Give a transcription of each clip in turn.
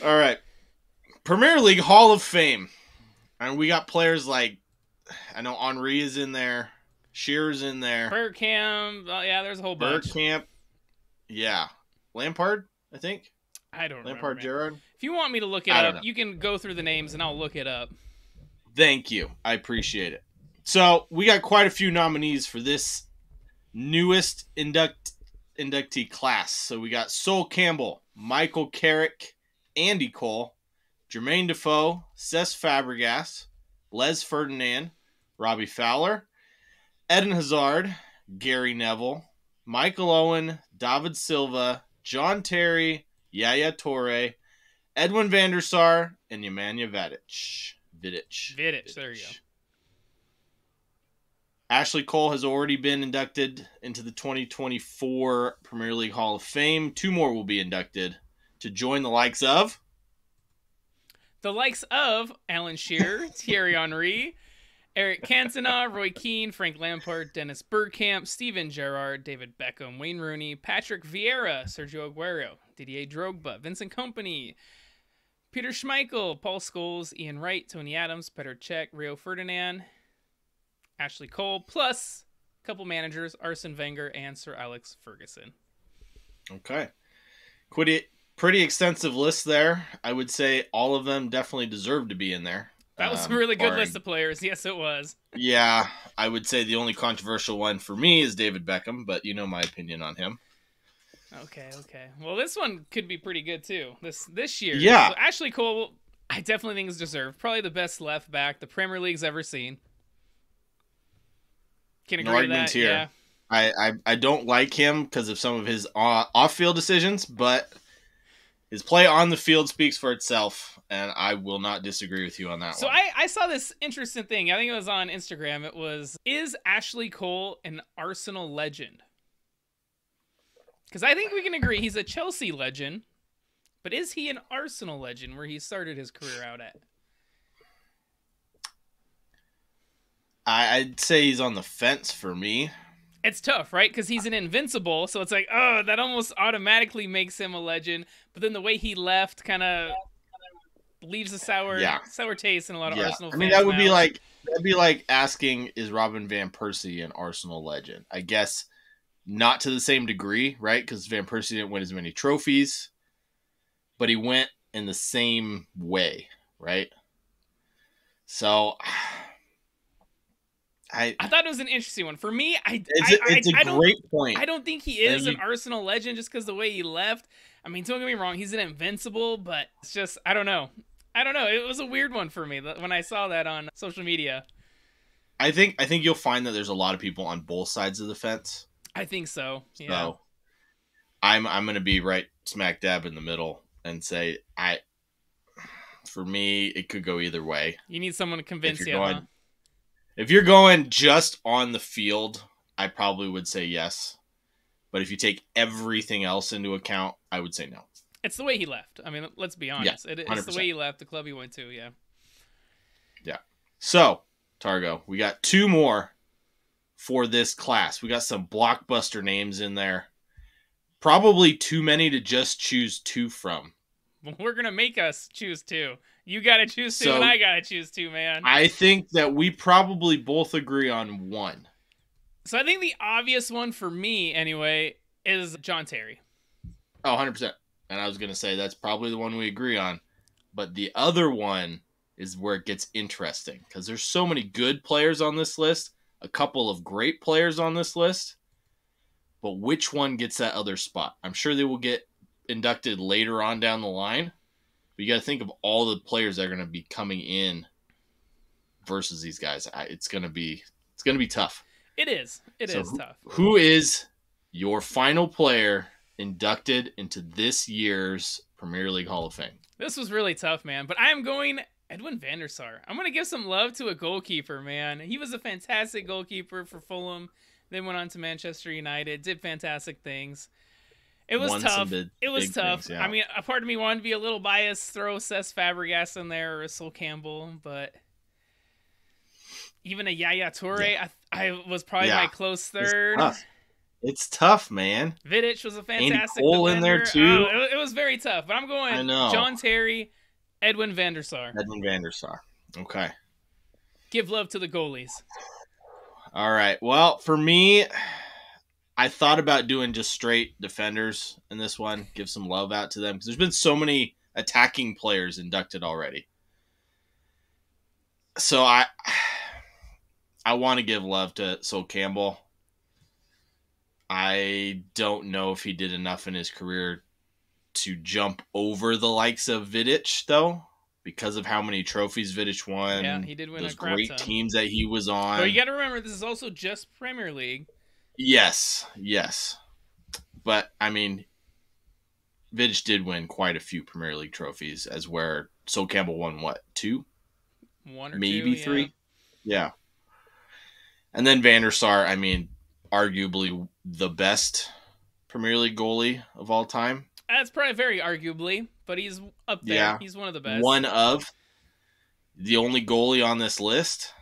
All right. Premier League Hall of Fame. And we got players like, I know Henry is in there. Shearer's in there. Bergkamp. Oh, yeah, there's a whole bunch. Bergkamp. Yeah. Lampard, I think. I don't remember, Lampard, man. Gerrard. If you want me to look it I up, don't know. you can go through the names and I'll look it up. Thank you. I appreciate it. So we got quite a few nominees for this newest inductee class. So we got Sol Campbell, Michael Carrick, Andy Cole, Jermaine Defoe, Cesc Fabregas, Les Ferdinand, Robbie Fowler, Eden Hazard, Gary Neville, Michael Owen, David Silva, John Terry, Yaya Toure, Edwin van der Sar, and Nemanja Vidic. There you go. Ashley Cole has already been inducted into the 2024 Premier League Hall of Fame. 2 more will be inducted to join the likes of Alan Shearer, Thierry Henry, Eric Cantona, Roy Keane, Frank Lampard, Dennis Bergkamp, Steven Gerrard, David Beckham, Wayne Rooney, Patrick Vieira, Sergio Aguero, Didier Drogba, Vincent Kompany, Peter Schmeichel, Paul Scholes, Ian Wright, Tony Adams, Petr Cech, Rio Ferdinand, Ashley Cole, plus a couple managers, Arsene Wenger and Sir Alex Ferguson. Okay. Pretty extensive list there. I would say all of them definitely deserve to be in there. That was a really good list of players. Yes, it was. Yeah, I would say the only controversial one for me is David Beckham, but you know my opinion on him. Okay. Well, this one could be pretty good too. This year. Yeah. So Ashley Cole, I definitely think is deserved. Probably the best left back the Premier League's ever seen. Can agree with that. Here. Yeah. I don't like him because of some of his off-field decisions, but his play on the field speaks for itself, and I will not disagree with you on that one. So I saw this interesting thing. I think it was on Instagram. It was, is Ashley Cole an Arsenal legend? Because I think we can agree he's a Chelsea legend, but is he an Arsenal legend where he started his career out at? I'd say he's on the fence for me. It's tough, right? Because he's an invincible, so it's like, oh, that almost automatically makes him a legend. But then the way he left kind of leaves a sour taste in a lot of Arsenal fans. I mean, that'd be like asking, is Robin van Persie an Arsenal legend? I guess not to the same degree, right? Because Van Persie didn't win as many trophies, but he went in the same way, right? So I thought it was an interesting one. For me, it's a great point. I don't think he is an Arsenal legend just because the way he left. I mean, don't get me wrong, he's an invincible, but it's just, I don't know. It was a weird one for me when I saw that on social media. I think you'll find that there's a lot of people on both sides of the fence. I think so. Yeah. So I'm going to be right smack dab in the middle and say for me, it could go either way. You need someone to convince you, huh? If you're going just on the field, I probably would say yes. But if you take everything else into account, I would say no. It's the way he left. I mean, let's be honest. Yeah, it's the way he left, the club he went to, yeah. Yeah. So, Targo, we got 2 more for this class. We got some blockbuster names in there. Probably too many to just choose 2 from. Well, we're going to make us choose 2. You got to choose 2 and I got to choose 2, man. I think that we probably both agree on 1. So I think the obvious one for me, anyway, is John Terry. Oh, 100%. And I was going to say that's probably the one we agree on. But the other one is where it gets interesting because there's so many good players on this list, a couple of great players on this list. But which one gets that other spot? I'm sure they will get inducted later on down the line. But you got to think of all the players that are going to be coming in versus these guys. It's going to be tough. It is. It is tough. Who is your final player inducted into this year's Premier League Hall of Fame? This was really tough, man. But I am going Edwin van der Sar. I'm going to give some love to a goalkeeper, man. He was a fantastic goalkeeper for Fulham. Then went on to Manchester United. Did fantastic things. It was tough. It was tough. Things, yeah. I mean, a part of me wanted to be a little biased, throw Cesc Fabregas in there or Sol Campbell, but even a Yaya Toure, I was probably my close third. It's tough, man. Vidic was a Andy fantastic Cole in there defender. too. Oh, it was very tough. But I'm I going know. John Terry, Edwin van der Sar. Edwin van der Sar. Okay. Give love to the goalies. All right. Well, for me, I thought about doing just straight defenders in this one. Give some love out to them because there's been so many attacking players inducted already. So I want to give love to Sol Campbell. I don't know if he did enough in his career to jump over the likes of Vidic, though, because of how many trophies Vidic won. Yeah, he did win those a crap great ton. teams that he was on. But you got to remember, this is also just Premier League. Yes. But, I mean, Vidic did win quite a few Premier League trophies, as where Sol Campbell won, what, 2? 1 or maybe 2, 3? Yeah. And then Van der Sar, I mean, arguably the best Premier League goalie of all time. That's probably very arguably, but he's up there. Yeah. He's one of the best. One of the only goalie on this list.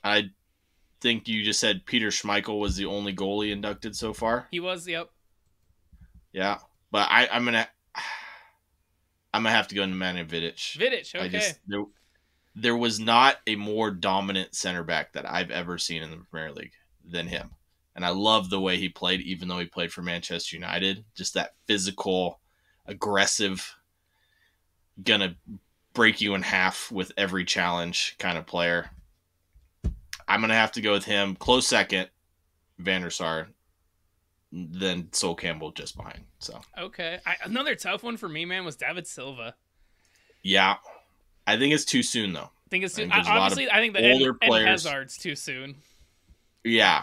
I think you just said Peter Schmeichel was the only goalie inducted so far. He was, yep. Yeah, but I'm gonna have to go into Nemanja Vidic. Vidic, okay. There was not a more dominant center back that I've ever seen in the Premier League than him. And I love the way he played, even though he played for Manchester United. Just that physical, aggressive, gonna break you in half with every challenge kind of player. I'm gonna have to go with him. Close second, Van der Sar, then Sol Campbell just behind. So okay, another tough one for me, man, was David Silva. Yeah, I think it's too soon though. I think it's too. Obviously, I think the older players. Hazard's too soon. Yeah.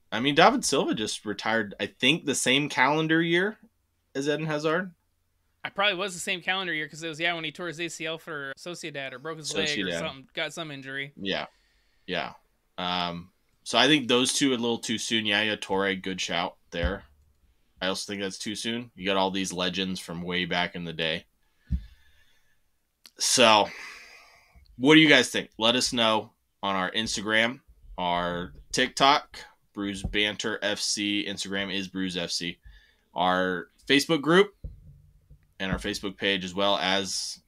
I mean, David Silva just retired, I think, the same calendar year as Eden Hazard. I probably was the same calendar year because it was, when he tore his ACL for Sociedad or broke his leg or something, got some injury. Yeah. So I think those two a little too soon. Yaya Toure, good shout there. I also think that's too soon. You got all these legends from way back in the day. So, what do you guys think? Let us know on our Instagram, our TikTok, Brews Banter FC. Instagram is Brews FC. Our Facebook group and our Facebook page, as well as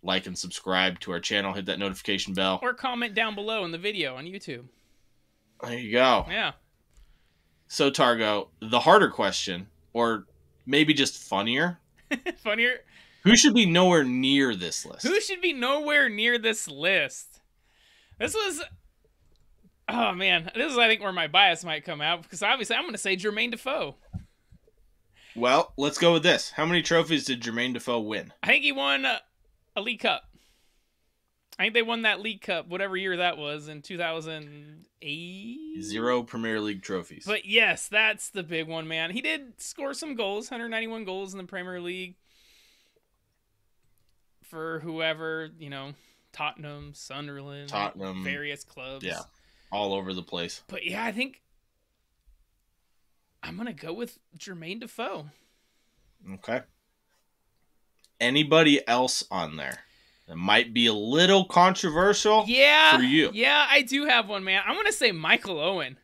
like and subscribe to our channel. Hit that notification bell. Or comment down below in the video on YouTube. There you go. Yeah. So, Targo, the harder question, or maybe just funnier. Funnier? Who should be nowhere near this list? Who should be nowhere near this list? This was... Oh, man. This is, I think, where my bias might come out, because obviously I'm going to say Jermaine Defoe. Well, let's go with this. How many trophies did Jermaine Defoe win? I think he won a League Cup. I think they won that League Cup, whatever year that was, in 2008. 0 Premier League trophies. But yes, that's the big one, man. He did score some goals, 191 goals in the Premier League. For whoever, Tottenham, Sunderland, various clubs. Yeah, all over the place. But yeah, I think I'm going to go with Jermaine Defoe. Okay. Anybody else on there that might be a little controversial for you? Yeah, I do have one, man. I'm going to say Michael Owen.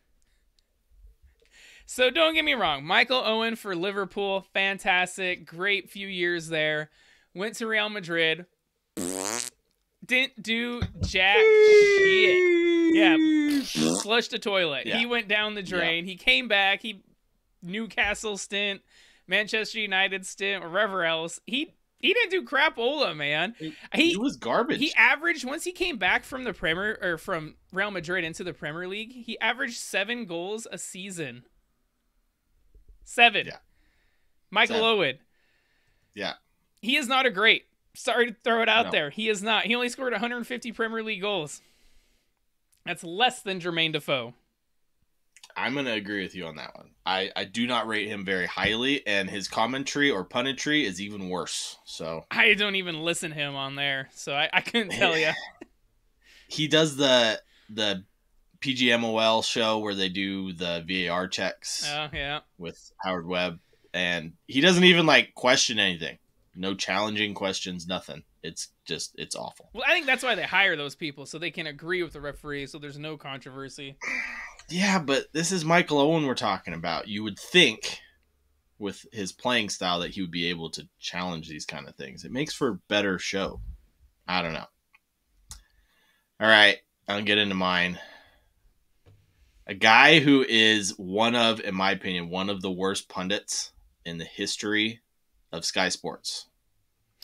So don't get me wrong. Michael Owen for Liverpool, fantastic. Great few years there. Went to Real Madrid. Didn't do jack shit. Yeah, flushed the toilet. Yeah. He went down the drain. Yeah. He came back. Newcastle stint, Manchester United stint, or wherever else. He didn't do crapola, man. He was garbage. He averaged, once he came back from from Real Madrid into the Premier League, he averaged 7 goals a season. 7. Yeah. Michael Owen. Yeah. He is not a great. Sorry to throw it out there. He is not. He only scored 150 Premier League goals. That's less than Jermaine Defoe. I'm going to agree with you on that one. I do not rate him very highly, and his commentary or punditry is even worse. So I don't even listen to him on there, so I couldn't tell you. He does the PGMOL show where they do the VAR checks. Oh, yeah. With Howard Webb, and he doesn't even question anything. No challenging questions, nothing. It's awful. Well, I think that's why they hire those people, so they can agree with the referee, so there's no controversy. Yeah, but this is Michael Owen we're talking about. You would think with his playing style that he would be able to challenge these kind of things. It makes for a better show. I don't know. All right, I'll get into mine. A guy who is in my opinion, one of the worst pundits in the history of Sky Sports.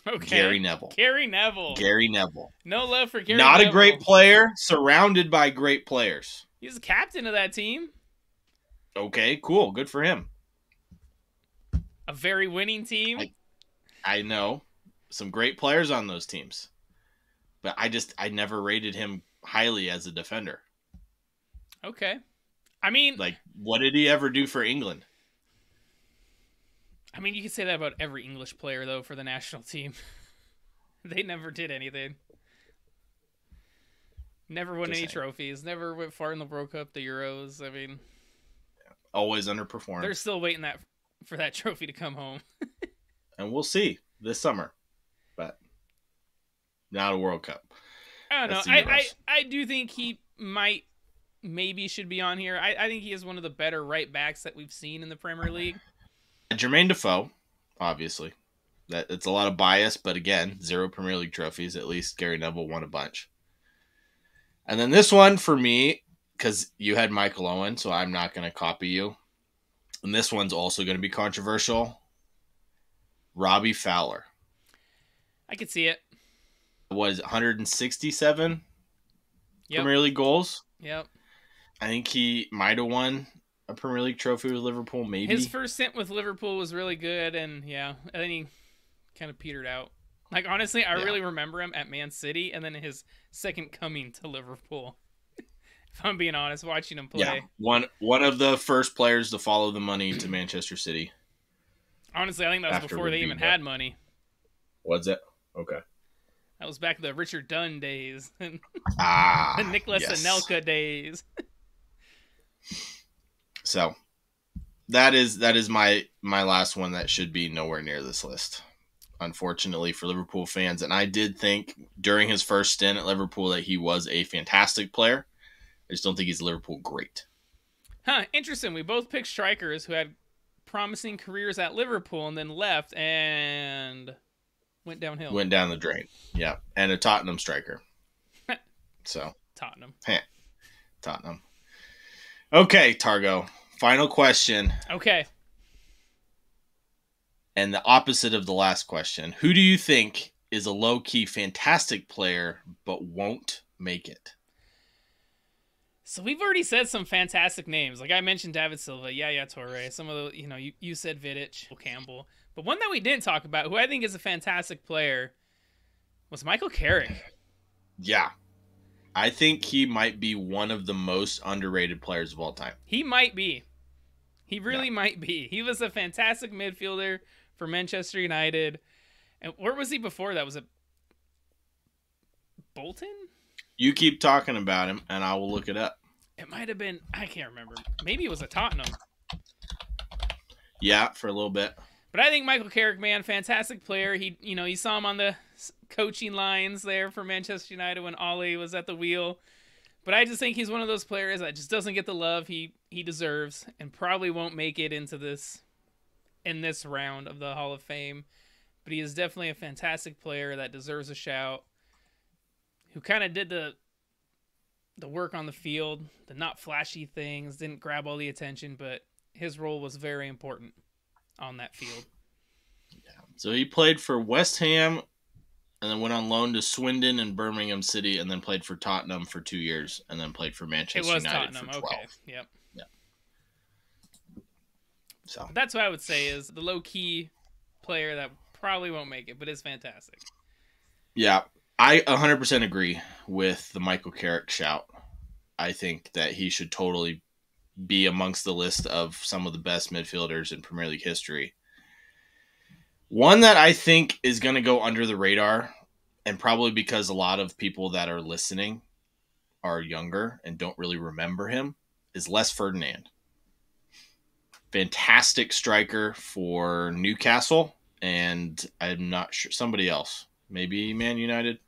Okay. Gary Neville. Gary Neville. Gary Neville. No love for Gary Not Neville. a great player, surrounded by great players. He's the captain of that team. Okay, cool. Good for him. A very winning team. I know. Some great players on those teams. But I never rated him highly as a defender. Okay. I mean, like, what did he ever do for England? I mean, you could say that about every English player, though, for the national team. They never did anything. Never won any trophies. Never went far in the World Cup, the Euros. I mean, always underperformed. They're still waiting for that trophy to come home. And we'll see this summer. But not a World Cup. I don't know. I do think he maybe should be on here. I think he is one of the better right backs that we've seen in the Premier League. Jermaine Defoe, obviously. It's a lot of bias, but again, 0 Premier League trophies. At least Gary Neville won a bunch. And then this one for me, because you had Michael Owen, so I'm not going to copy you. And this one's also going to be controversial. Robbie Fowler. I could see it. Was 167 Premier League goals. Yep. I think he might have won a Premier League trophy with Liverpool, maybe. His first stint with Liverpool was really good, and and then he kind of petered out. Like, honestly, I really remember him at Man City, and then his second coming to Liverpool. If I'm being honest, watching him play. Yeah, one of the first players to follow the money to Manchester City. Honestly, I think that was before they even had money. Was it? Okay. That was back in the Richard Dunn days. The Nicholas Anelka days. So, that is my last one that should be nowhere near this list. Unfortunately for Liverpool fans. And I did think during his first stint at Liverpool that he was a fantastic player. I just don't think he's Liverpool great. Huh, interesting. We both picked strikers who had promising careers at Liverpool and then left and went downhill. Went down the drain. Yeah. And a Tottenham striker. So. Tottenham. Tottenham. Okay, Targo. Final question. Okay. And the opposite of the last question. Who do you think is a low-key fantastic player but won't make it? So we've already said some fantastic names. Like I mentioned David Silva, Yaya Toure, some of the, you said Vidic, Campbell. But one that we didn't talk about, who I think is a fantastic player, was Michael Carrick. Yeah. I think he might be one of the most underrated players of all time. He might be. He really might be. He was a fantastic midfielder for Manchester United. And where was he before that? Was it Bolton? You keep talking about him, and I will look it up. It might have been, I can't remember. Maybe it was a Tottenham. Yeah, for a little bit. But I think Michael Carrick, man, fantastic player. He, you saw him on the coaching lines there for Manchester United when Ollie was at the wheel. But I just think he's one of those players that just doesn't get the love he deserves and probably won't make it into this round of the Hall of Fame. But he is definitely a fantastic player that deserves a shout. Who kind of did the work on the field, the not flashy things, didn't grab all the attention, but his role was very important on that field. Yeah. So he played for West Ham and then went on loan to Swindon and Birmingham City and then played for Tottenham for 2 years and then played for Manchester United Tottenham. for 12. Okay. Yep. Yeah. So that's what I would say is the low-key player that probably won't make it, but is fantastic. Yeah. I 100% agree with the Michael Carrick shout. I think that he should totally be amongst the list of some of the best midfielders in Premier League history. One that I think is going to go under the radar, and probably because a lot of people that are listening are younger and don't really remember him, is Les Ferdinand. Fantastic striker for Newcastle, and I'm not sure, somebody else. Maybe Man United.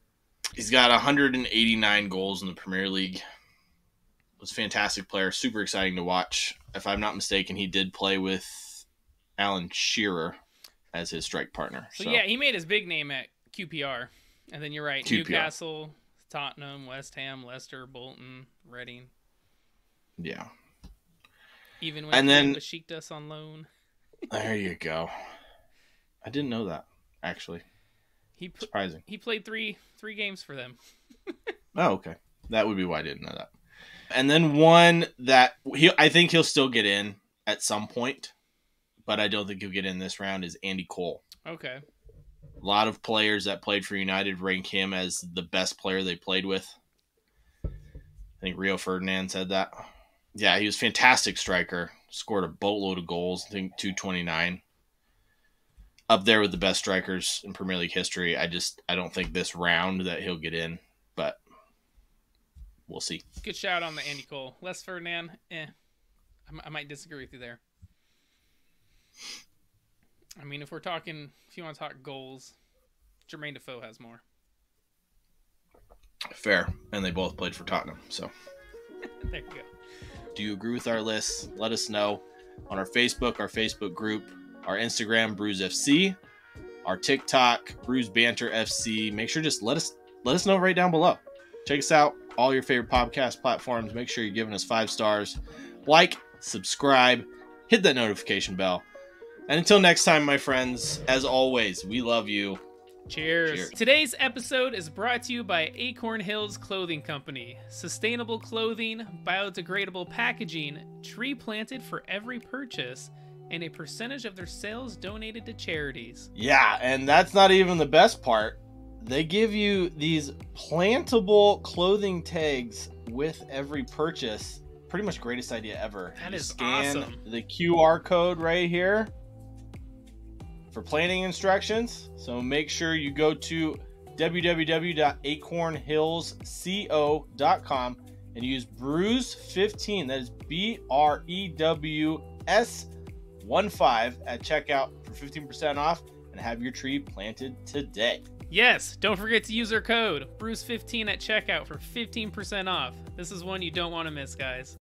He's got 189 goals in the Premier League. Was a fantastic player, super exciting to watch. If I'm not mistaken, he did play with Alan Shearer as his strike partner. So yeah, he made his big name at QPR. And then you're right, QPR. Newcastle, Tottenham, West Ham, Leicester, Bolton, Reading. Yeah. Even when he Besiktas on loan. There you go. I didn't know that, actually. Surprising. He played three games for them. Oh, okay. That would be why I didn't know that. And then one that I think he'll still get in at some point, but I don't think he'll get in this round is Andy Cole. Okay. A lot of players that played for United rank him as the best player they played with. I think Rio Ferdinand said that. Yeah, he was a fantastic striker. Scored a boatload of goals. I think 229. Up there with the best strikers in Premier League history. I don't think this round that he'll get in, but we'll see. Good shout on the Andy Cole. Les Ferdinand, I might disagree with you there. I mean, if you want to talk goals, Jermaine Defoe has more. Fair. And they both played for Tottenham, so. There you go. Do you agree with our list? Let us know on our Facebook group, our Instagram, Brews FC, our TikTok, Brews Banter FC. Make sure just let us know right down below. Check us out, all your favorite podcast platforms. Make sure you're giving us 5 stars. Like, subscribe, hit that notification bell. And until next time, my friends, as always, we love you. Cheers. Today's episode is brought to you by Acorn Hills Clothing Company. Sustainable clothing, biodegradable packaging, tree planted for every purchase, and a percentage of their sales donated to charities. Yeah, and that's not even the best part. They give you these plantable clothing tags with every purchase. Pretty much greatest idea ever. That is scan awesome. The QR code right here for planting instructions. So make sure you go to www.acornhillsco.com and use Brews15. That is BREWS15 at checkout for 15% off and have your tree planted today. Yes, don't forget to use our code Brews15 at checkout for 15% off. This is one you don't want to miss, guys.